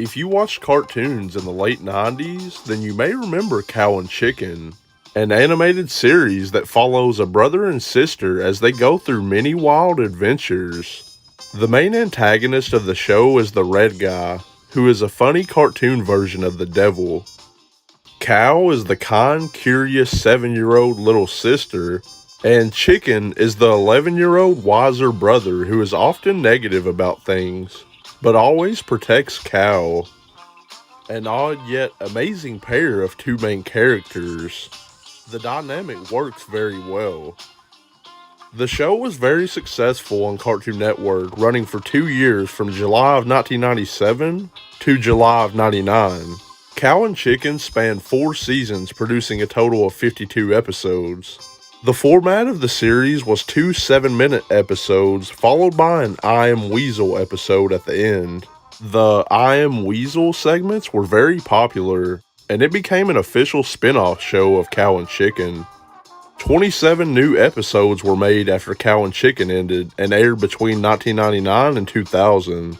If you watched cartoons in the late 90s, then you may remember Cow and Chicken, an animated series that follows a brother and sister as they go through many wild adventures. The main antagonist of the show is the red guy, who is a funny cartoon version of the devil. Cow is the kind, curious 7-year-old little sister, and Chicken is the 11-year-old wiser brother who is often negative about things, but always protects Cow. An odd yet amazing pair of two main characters. The dynamic works very well. The show was very successful on Cartoon Network, running for 2 years from July of 1997 to July of '99. Cow and Chicken spanned 4 seasons, producing a total of 52 episodes. The format of the series was 2 7-minute episodes, followed by an I Am Weasel episode at the end. The I Am Weasel segments were very popular, and it became an official spin-off show of Cow and Chicken. 27 new episodes were made after Cow and Chicken ended and aired between 1999 and 2000.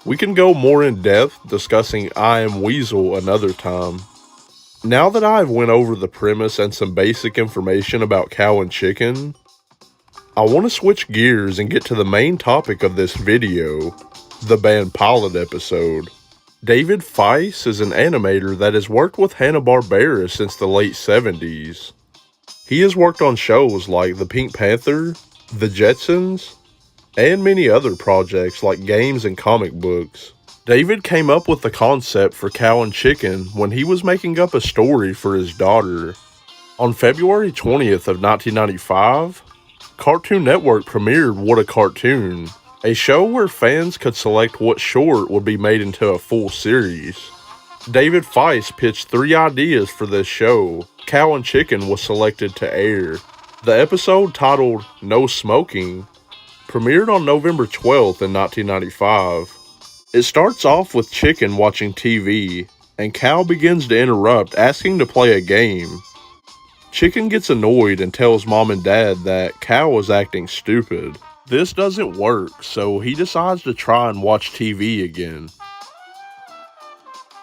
We can go more in depth discussing I Am Weasel another time. Now that I've went over the premise and some basic information about Cow and Chicken, I want to switch gears and get to the main topic of this video, the band pilot episode. David Feiss is an animator that has worked with Hanna-Barbera since the late 70s. He has worked on shows like The Pink Panther, The Jetsons, and many other projects like games and comic books. David came up with the concept for Cow and Chicken when he was making up a story for his daughter. On February 20th of 1995, Cartoon Network premiered What a Cartoon, a show where fans could select what short would be made into a full series. David Feiss pitched 3 ideas for this show. Cow and Chicken was selected to air. The episode, titled No Smoking, premiered on November 12th in 1995. It starts off with Chicken watching TV, and Cow begins to interrupt, asking to play a game. Chicken gets annoyed and tells Mom and Dad that Cow is acting stupid. This doesn't work, so he decides to try and watch TV again.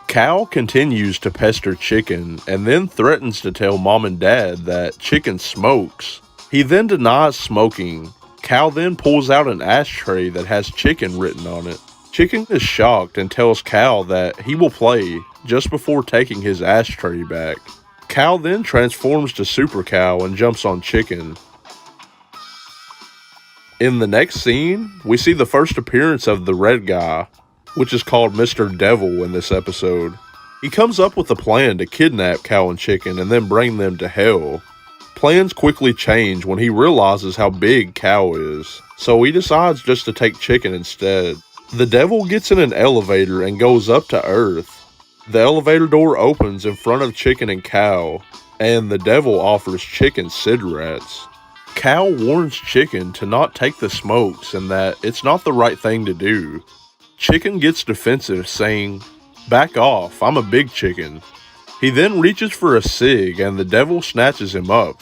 Cow continues to pester Chicken and then threatens to tell Mom and Dad that Chicken smokes. He then denies smoking. Cow then pulls out an ashtray that has Chicken written on it. Chicken is shocked and tells Cow that he will play just before taking his ashtray back. Cow then transforms to Super Cow and jumps on Chicken. In the next scene, we see the first appearance of the red guy, which is called Mr. Devil in this episode. He comes up with a plan to kidnap Cow and Chicken and then bring them to hell. Plans quickly change when he realizes how big Cow is, so he decides just to take Chicken instead. The devil gets in an elevator and goes up to Earth. The elevator door opens in front of Chicken and Cow, and the devil offers Chicken cigarettes. Cow warns Chicken to not take the smokes and that it's not the right thing to do. Chicken gets defensive, saying, "Back off, I'm a big chicken." He then reaches for a cig and the devil snatches him up.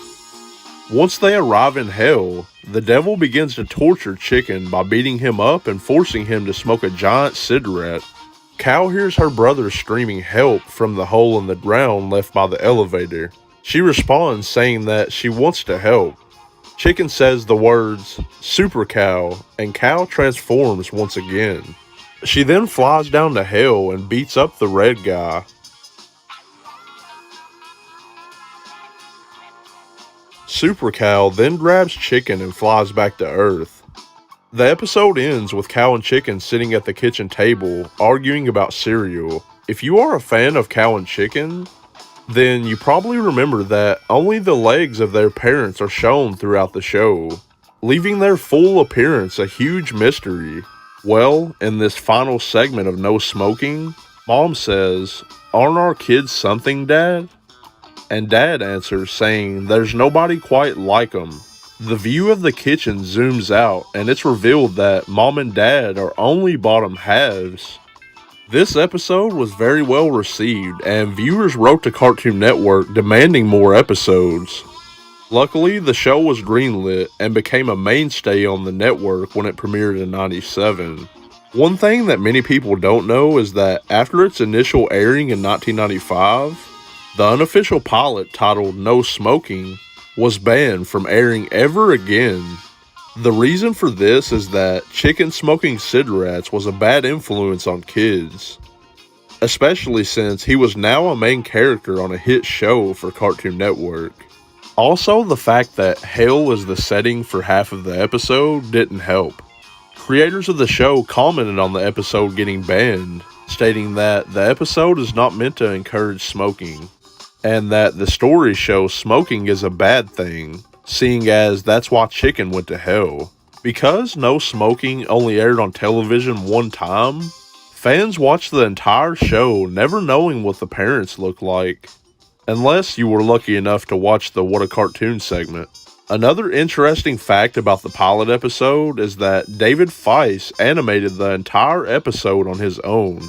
Once they arrive in hell, the devil begins to torture Chicken by beating him up and forcing him to smoke a giant cigarette. Cow hears her brother screaming help from the hole in the ground left by the elevator. She responds saying that she wants to help. Chicken says the words, "Super Cow," and Cow transforms once again. She then flies down to hell and beats up the red guy. Super Cow then grabs Chicken and flies back to Earth. The episode ends with Cow and Chicken sitting at the kitchen table, arguing about cereal. If you are a fan of Cow and Chicken, then you probably remember that only the legs of their parents are shown throughout the show, leaving their full appearance a huge mystery. Well, in this final segment of No Smoking, Mom says, "Aren't our kids something, Dad?" And Dad answers saying there's nobody quite like them. The view of the kitchen zooms out and it's revealed that Mom and Dad are only bottom halves. This episode was very well received and viewers wrote to Cartoon Network demanding more episodes. Luckily, the show was greenlit and became a mainstay on the network when it premiered in '97. One thing that many people don't know is that after its initial airing in 1995, the unofficial pilot titled No Smoking was banned from airing ever again. The reason for this is that Chicken smoking cigarettes was a bad influence on kids, especially since he was now a main character on a hit show for Cartoon Network. Also, the fact that hell is the setting for half of the episode didn't help. Creators of the show commented on the episode getting banned, stating that the episode is not meant to encourage smoking, and that the story shows smoking is a bad thing, seeing as that's why Chicken went to hell. Because No Smoking only aired on television one time, fans watched the entire show never knowing what the parents looked like, unless you were lucky enough to watch the What a Cartoon segment. Another interesting fact about the pilot episode is that David Feiss animated the entire episode on his own.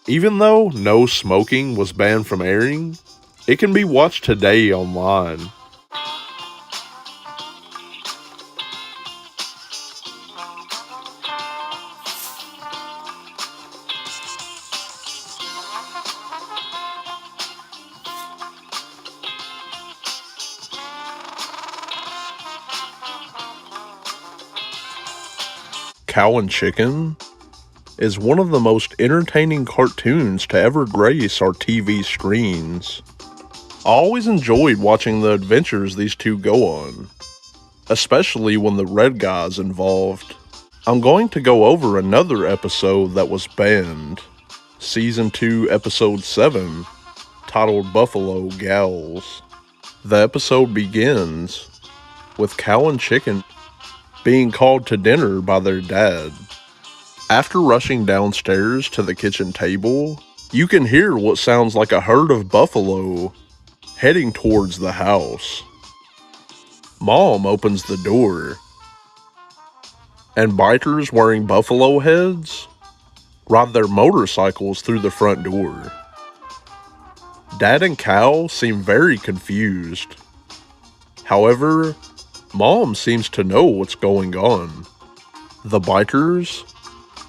Even though No Smoking was banned from airing, it can be watched today online. Cow and Chicken is one of the most entertaining cartoons to ever grace our TV screens. I always enjoyed watching the adventures these two go on, especially when the red guy's involved. I'm going to go over another episode that was banned, Season 2, Episode 7, titled Buffalo Gals. The episode begins with Cow and Chicken being called to dinner by their dad. After rushing downstairs to the kitchen table, you can hear what sounds like a herd of buffalo heading towards the house. Mom opens the door, and bikers wearing buffalo heads ride their motorcycles through the front door. Dad and Cow seem very confused. However, Mom seems to know what's going on. The bikers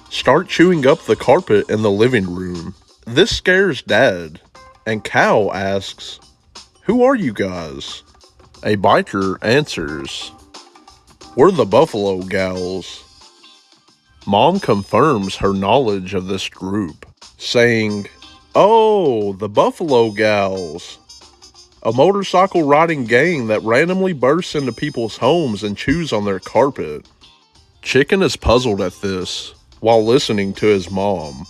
start chewing up the carpet in the living room. This scares Dad, and Cow asks, "Who are you guys?" A biker answers, "We're the Buffalo Gals." Mom confirms her knowledge of this group, saying, "Oh, the Buffalo Gals. A motorcycle riding gang that randomly bursts into people's homes and chews on their carpet." Chicken is puzzled at this while listening to his mom.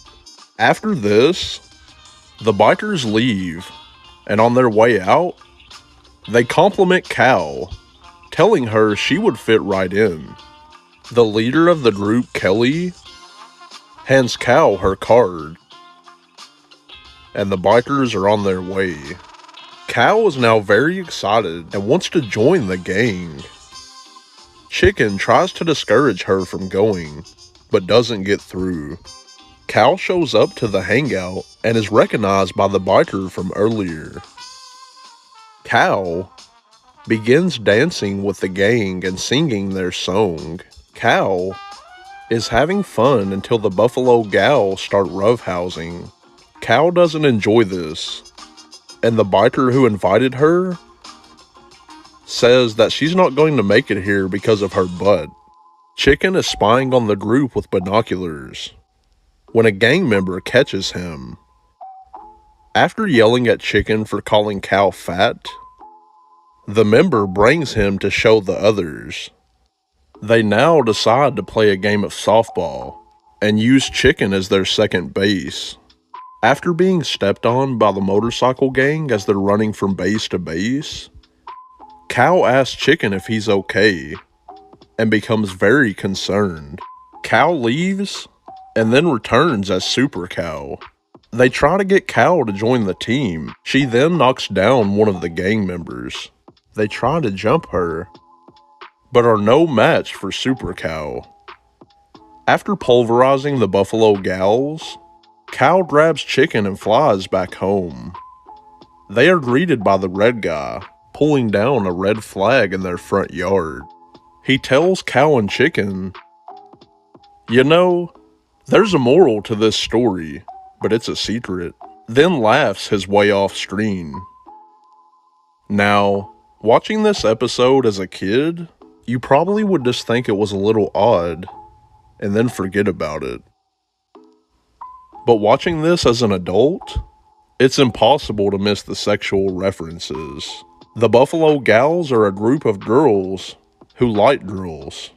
After this, the bikers leave, and on their way out, they compliment Cow, telling her she would fit right in. The leader of the group, Kelly, hands Cow her card, and the bikers are on their way. Cow is now very excited and wants to join the gang. Chicken tries to discourage her from going, but doesn't get through. Cow shows up to the hangout and is recognized by the biker from earlier. Cow begins dancing with the gang and singing their song. Cow is having fun until the Buffalo Gals start roughhousing. Cow doesn't enjoy this, and the biker who invited her says that she's not going to make it here because of her butt. Chicken is spying on the group with binoculars when a gang member catches him. After yelling at Chicken for calling Cow fat, the member brings him to show the others. They now decide to play a game of softball and use Chicken as their second base. After being stepped on by the motorcycle gang as they're running from base to base, Cow asks Chicken if he's okay and becomes very concerned. Cow leaves and then returns as Super Cow. They try to get Cow to join the team. She then knocks down one of the gang members. They try to jump her, but are no match for Super Cow. After pulverizing the Buffalo Gals, Cow grabs Chicken and flies back home. They are greeted by the red guy, pulling down a red flag in their front yard. He tells Cow and Chicken, "You know, There's a moral to this story, but it's a secret. Then laughs his way off screen. Now, watching this episode as a kid, you probably would just think it was a little odd, and then forget about it. But watching this as an adult, it's impossible to miss the sexual references. The Buffalo Gals are a group of girls who like girls.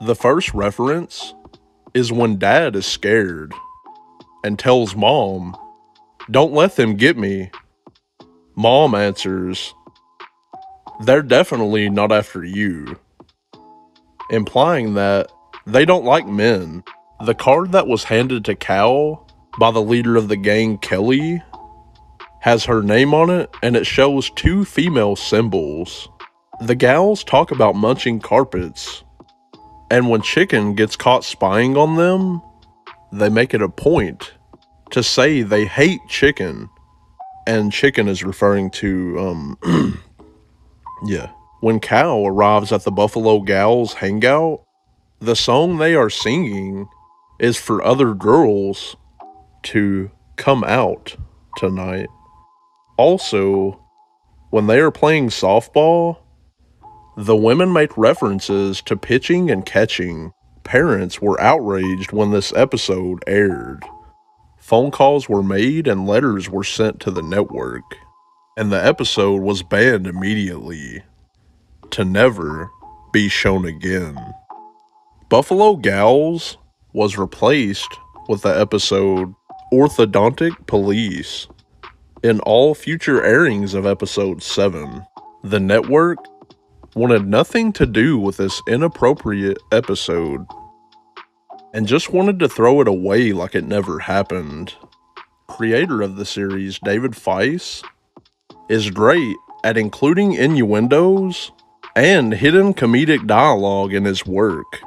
The first reference is when Dad is scared and tells Mom, "Don't let them get me." Mom answers, "They're definitely not after you," implying that they don't like men. The card that was handed to Cal by the leader of the gang, Kelly, has her name on it, and it shows 2 female symbols. The gals talk about munching carpets, and when Chicken gets caught spying on them, they make it a point to say they hate Chicken, and Chicken is referring to, yeah. When Cal arrives at the Buffalo Gals hangout, the song they are singing is for other girls to come out tonight. Also, when they are playing softball, the women make references to pitching and catching. Parents were outraged when this episode aired. Phone calls were made and letters were sent to the network, and the episode was banned immediately to never be shown again. Buffalo Gals was replaced with the episode Orthodontic Police in all future airings of episode 7. The network wanted nothing to do with this inappropriate episode and just wanted to throw it away like it never happened. Creator of the series, David Feiss, is great at including innuendos and hidden comedic dialogue in his work,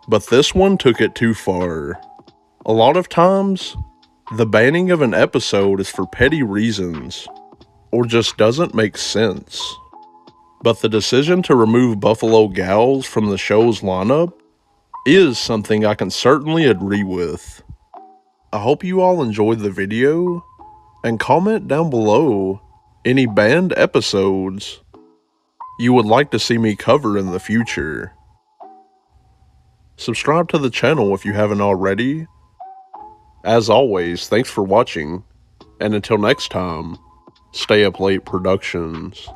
but this one took it too far. A lot of times, the banning of an episode is for petty reasons, or just doesn't make sense. But the decision to remove Buffalo Gals from the show's lineup is something I can certainly agree with. I hope you all enjoyed the video, and comment down below any banned episodes you would like to see me cover in the future. Subscribe to the channel if you haven't already. As always, thanks for watching, and until next time, stay up late productions.